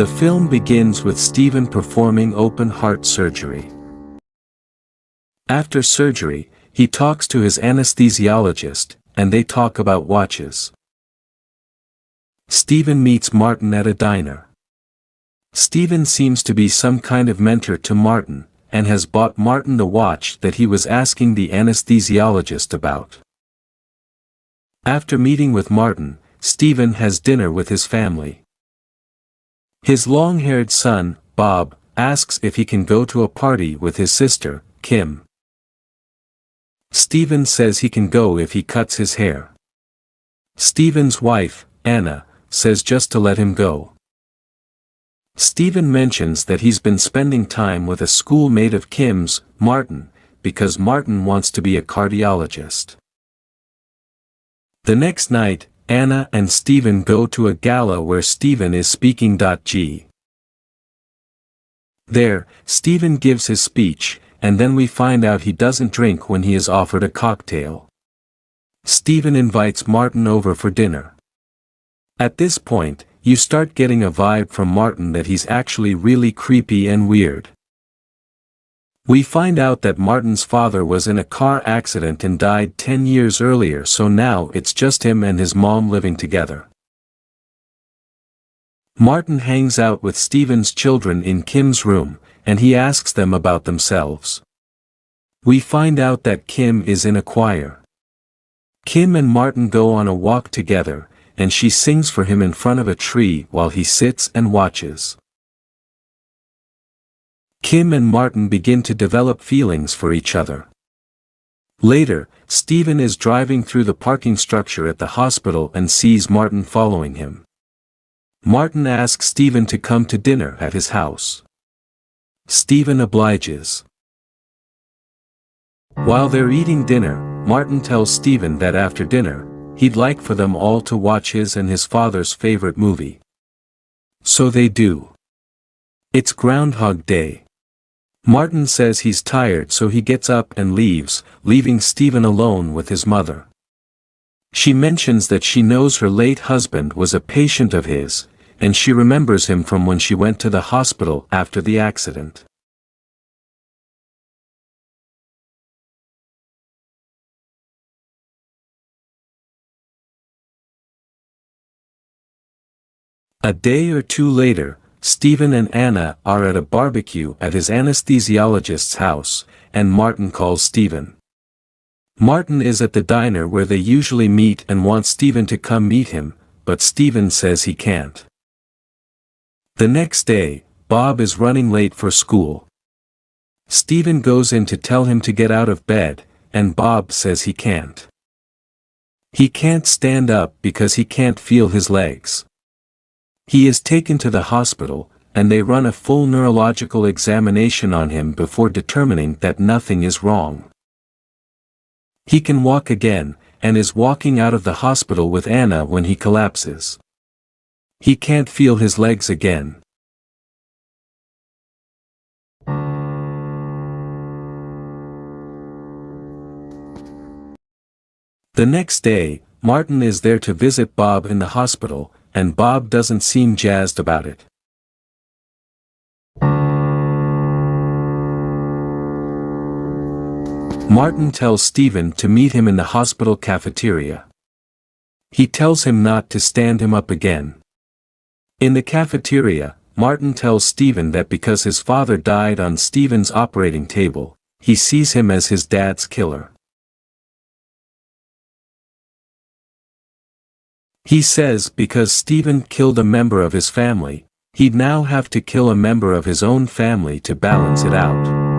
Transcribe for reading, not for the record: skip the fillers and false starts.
The film begins with Stephen performing open-heart surgery. After surgery, he talks to his anesthesiologist, and they talk about watches. Stephen meets Martin at a diner. Stephen seems to be some kind of mentor to Martin, and has bought Martin the watch that he was asking the anesthesiologist about. After meeting with Martin, Stephen has dinner with his family. His long-haired son, Bob, asks if he can go to a party with his sister, Kim. Stephen says he can go if he cuts his hair. Stephen's wife, Anna, says just to let him go. Stephen mentions that he's been spending time with a schoolmate of Kim's, Martin, because Martin wants to be a cardiologist. The next night, Anna and Stephen go to a gala where Stephen is speaking. There, Stephen gives his speech, and then we find out he doesn't drink when he is offered a cocktail. Stephen invites Martin over for dinner. At this point, you start getting a vibe from Martin that he's actually really creepy and weird. We find out that Martin's father was in a car accident and died 10 years earlier, so now it's just him and his mom living together. Martin hangs out with Stephen's children in Kim's room, and he asks them about themselves. We find out that Kim is in a choir. Kim and Martin go on a walk together, and she sings for him in front of a tree while he sits and watches. Kim and Martin begin to develop feelings for each other. Later, Stephen is driving through the parking structure at the hospital and sees Martin following him. Martin asks Stephen to come to dinner at his house. Stephen obliges. While they're eating dinner, Martin tells Stephen that after dinner, he'd like for them all to watch his and his father's favorite movie. So they do. It's Groundhog Day. Martin says he's tired, so he gets up and leaves, leaving Stephen alone with his mother. She mentions that she knows her late husband was a patient of his, and she remembers him from when she went to the hospital after the accident. A day or two later, Stephen and Anna are at a barbecue at his anesthesiologist's house, and Martin calls Stephen. Martin is at the diner where they usually meet and wants Stephen to come meet him, but Stephen says he can't. The next day, Bob is running late for school. Stephen goes in to tell him to get out of bed, and Bob says he can't. He can't stand up because he can't feel his legs. He is taken to the hospital, and they run a full neurological examination on him before determining that nothing is wrong. He can walk again, and is walking out of the hospital with Anna when he collapses. He can't feel his legs again. The next day, Martin is there to visit Bob in the hospital, and Bob doesn't seem jazzed about it. Martin tells Stephen to meet him in the hospital cafeteria. He tells him not to stand him up again. In the cafeteria, Martin tells Stephen that because his father died on Stephen's operating table, he sees him as his dad's killer. He says because Stephen killed a member of his family, he'd now have to kill a member of his own family to balance it out.